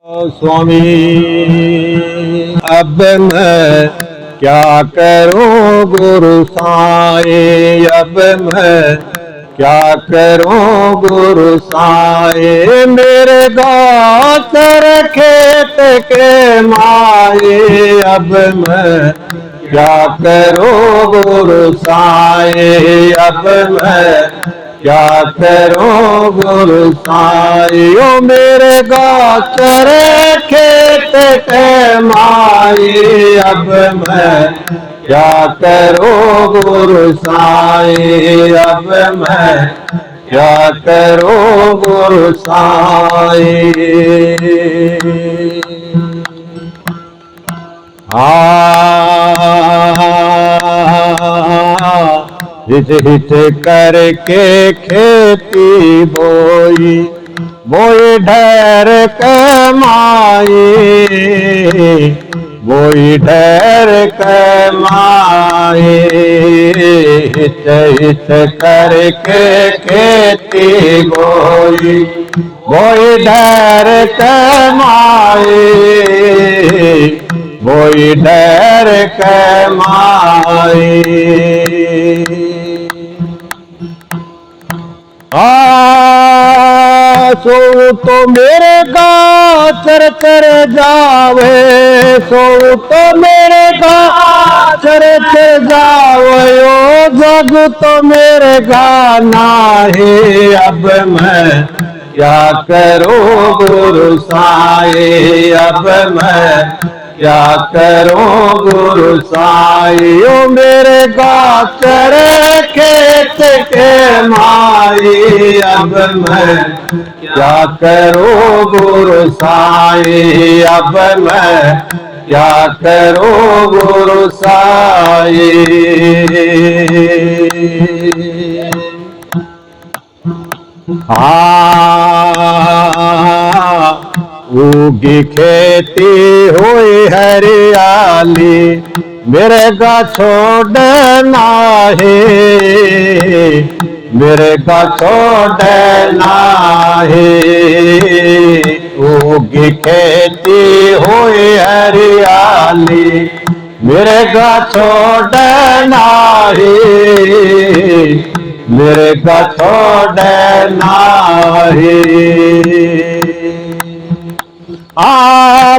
स्वामी अब मैं क्या करूं गुरु साईं, अब मैं क्या करूं गुरु साईं। मेरे गातर खेत के माए, अब मैं क्या करूं गुरु साईं, अब मैं क्या करूं गुरु साईं। ओ मेरे गातर खेत के माई, अब मैं क्या करूं गुरु साईं, अब मैं क्या करूं गुरु साईं। हित हित करके खेती बोई, बोई ढेर कमाई, बोई ढेर कमाई। हित हित करके खेती बोई, बोई ढेर कमाई, बोई ढेर कमाई। सो तो मेरे गाचर चर जावे, सो तो मेरे गाचर चर जावे। ओ जग तो मेरे गाना है, अब मैं क्या करूं गुरु साईं, अब मैं क्या करूं गुरु साईं। ओ मेरे गाचर खेत के माई, अब मैं क्या करूं गुरु साईं, अब मैं क्या करूं गुरु साईं। उगी खेती हुई हरियाली, मेरे का छोड़ना है, मेरे का छोड़ना है। उगी खेती हुई हरियाली, मेरे का छोड़ना है, मेरे का छोड़ना है।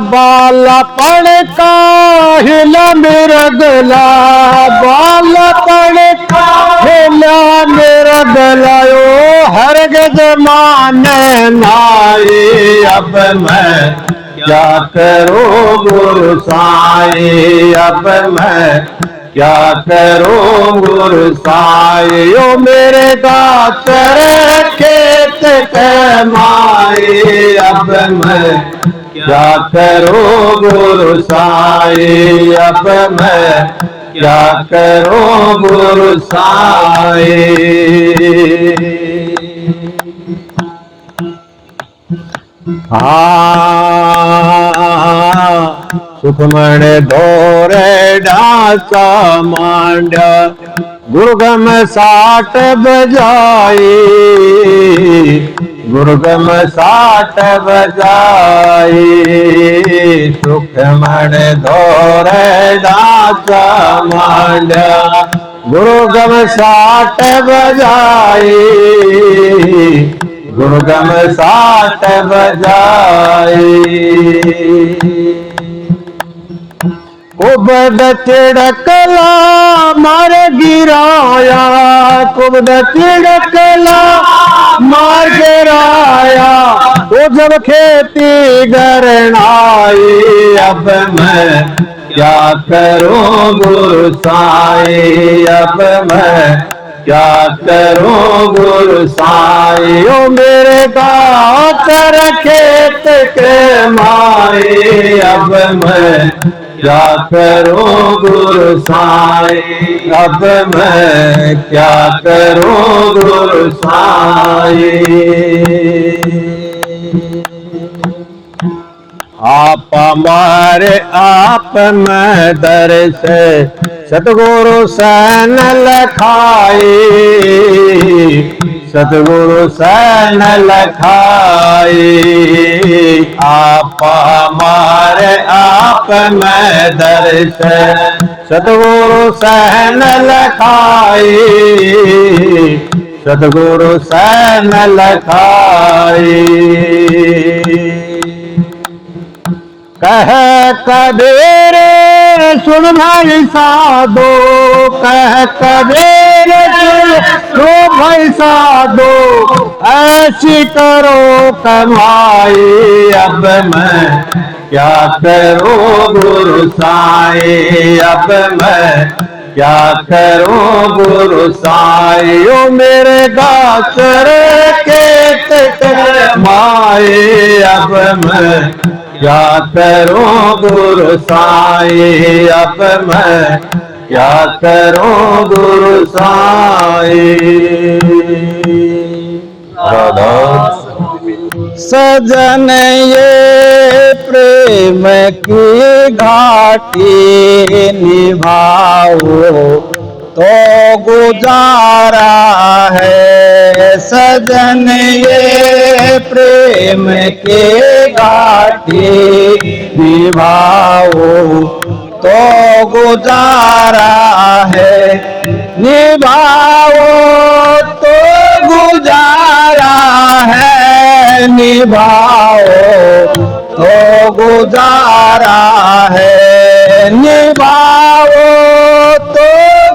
बालपण का हिला मेरा गला, बालपण का हिला मेरा गला। ओ हर जमाने नाई, अब मैं क्या करूं गुरु साईं, अब मैं क्या करूं गुरु साईं। ओ मेरे गाचर खेत के माई, अब मैं क्या करूं गुरु साईं, अब मैं क्या करूं गुरु साईं। सुखमण धोरे ढाचा मांड्या, गुरुगम साठ बजाई, गुरुगम साठ बजाई। सुखमण धोरे ढाचा मांड्या, गुरुगम साठ बजाई, गुरुगम साठ बजाई। कुबद चिड़कला मार गिराया, कुबद चिड़कला मार गिराया। वो जब खेती गरनाई, अब मैं क्या करूं गुरु साईं, अब मैं क्या करूं गुरु साईं। ओ मेरे गाचर खेत के माई, अब मैं क्या करूं गुरु साईं, अब मैं क्या करूं गुरु साईं। आप हमारे आप में दर से सतगुरु सन लखाई, सतगुरु सन लखाई। आपा मारे आप में दर्श सतगुरु सन लखाई। सतगुरु सन लखाई। कह कबीर सुन भाई साधो, कह कबीर सुन भाई साधो, ऐसी करो कमाई। अब मैं क्या करूं गुरु साईं, अब मैं क्या करूं गुरु साईं। ओ मेरे गासर के माए, अब मैं क्या करूं गुरु साईं, अब मैं क्या करूं गुरु साईं। सजन ये प्रेम की घाटी निभाओ तो गुजारा है। सजन ये प्रेम के घाटी निभाओ तो गुजारा है। निभाओ तो गुजारा है, निभाओ तो गुजारा है। निभाओ तो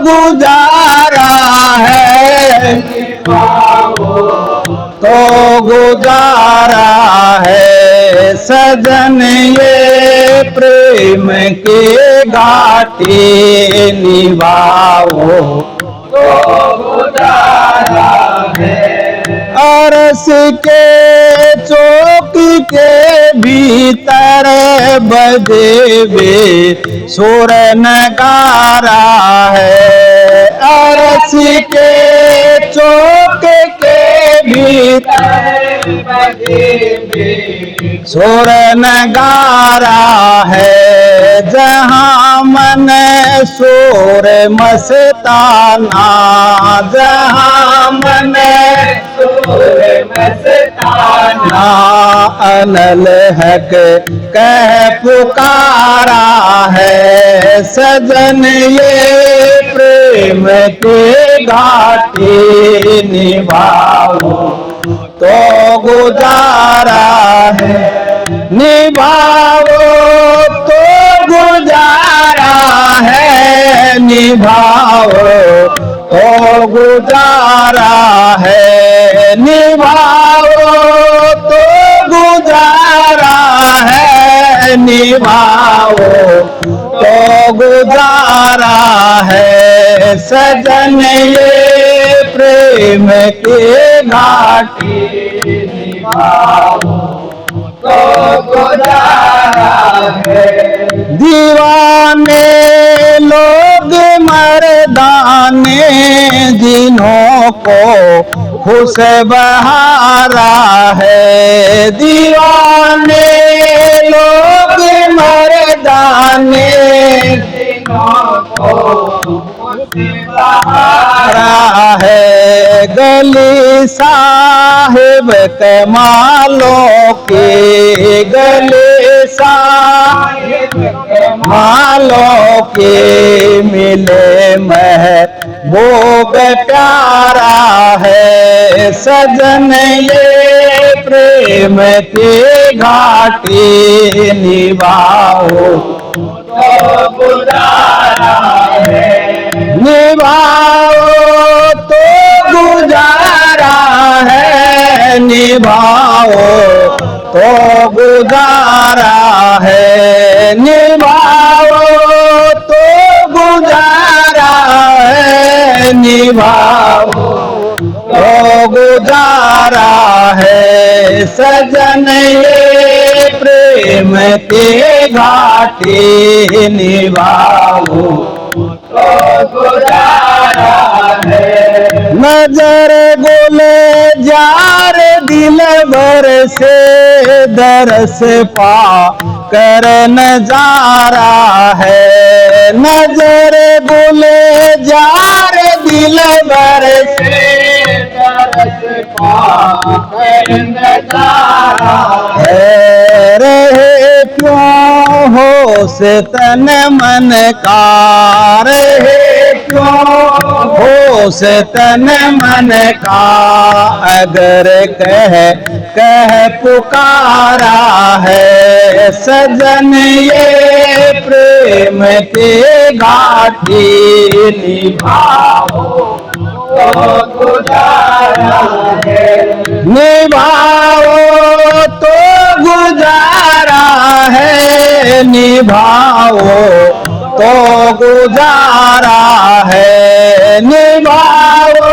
गुजारा है, तो गुजारा है। सजन ये प्रेम के घाटी निभाओ तो गुजारा है। अरस के चौकी के भीतर बजे वे सुर नगारा है। अरस के चौक के भीतर बजे वे सुर नगारा है। जहाँ मन सुर मस्ताना, जहाँ मन सुर मस्ताना, अनल हक कह पुकारा है। सजन ये प्रेम के घाटी निभाओ तो गुजारा है। निभाओ तो गुजारा है, निभाओ तो गुजारा है। निभाओ तो गुजारा है, निभाओ तो गुजारा है। सजन ये प्रेम के घाटी निभाओ तो गुजारा है। दीवाने लोग मर्दाने जिन्हों को खुश बहारा है। दीवाने लोग मर्दाने जिन्हों को बहारा है। गली साहिब कमालों के, गली साहिब कमालों के, मिले महबूब प्यारा है। सजन ये प्रेम के घाटी निभाओ तो गुजारा है। निभाओ तो गुजारा है, निभाओ तो गुजारा है। निभाओ तो गुजारा है, निभाओ तो गुजारा है। सजन ये प्रेम के घाटी निभाओ तो गुजारा है। नजर गुले जार दिल भर से दरस पा कर नजारा है। नजर गुले जार दिल भर से रस पाकर नजारा है। रहे क्यों होश तन मन का, रहे क्यों होश तन मन का, अगर कह पुकारा है सजन ये प्रेम के घाटी निभाओ तो गुजारा है, निभाओ तो गुजारा है, निभाओ तो गुजारा है, निभाओ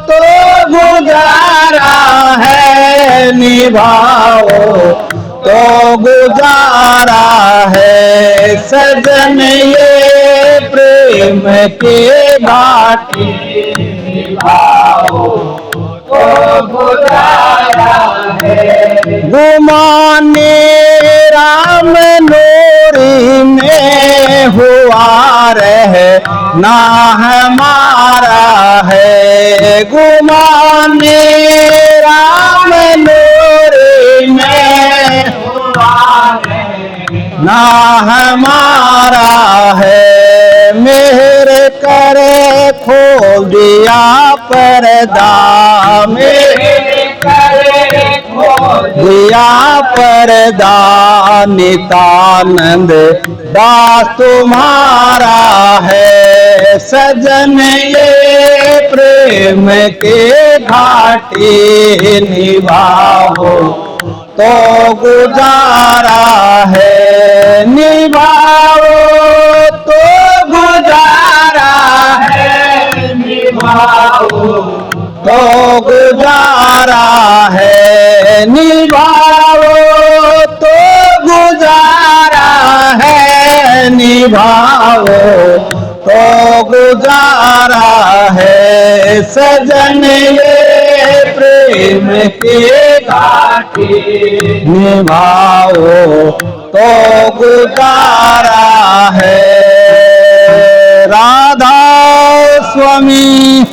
तो गुजारा है, निभाओ तो गुजारा है। सजन ये प्रेम के घाटी निभाओ तो गुजारा है। गुमाने राम नूरी में हुआ रहे ना हमारा है, गुमाने राम नूरी में हुआ रहे ना हमारा है। मेहर करे खोल दिया पर्दा, मेहर करे खोल दिया पर्दा, नित्यानंद दास तुम्हारा है। सजन ये प्रेम के घाटी निभाओ तो गुजारा है, निभाओ तो गुजारा है, निभाओ तो गुजारा है, निभाओ तो गुजारा है, निभाओ तो गुजारा है। सजन ये प्रेम के घाटी निभाओ तो गुजारा है। राधा स्वामी।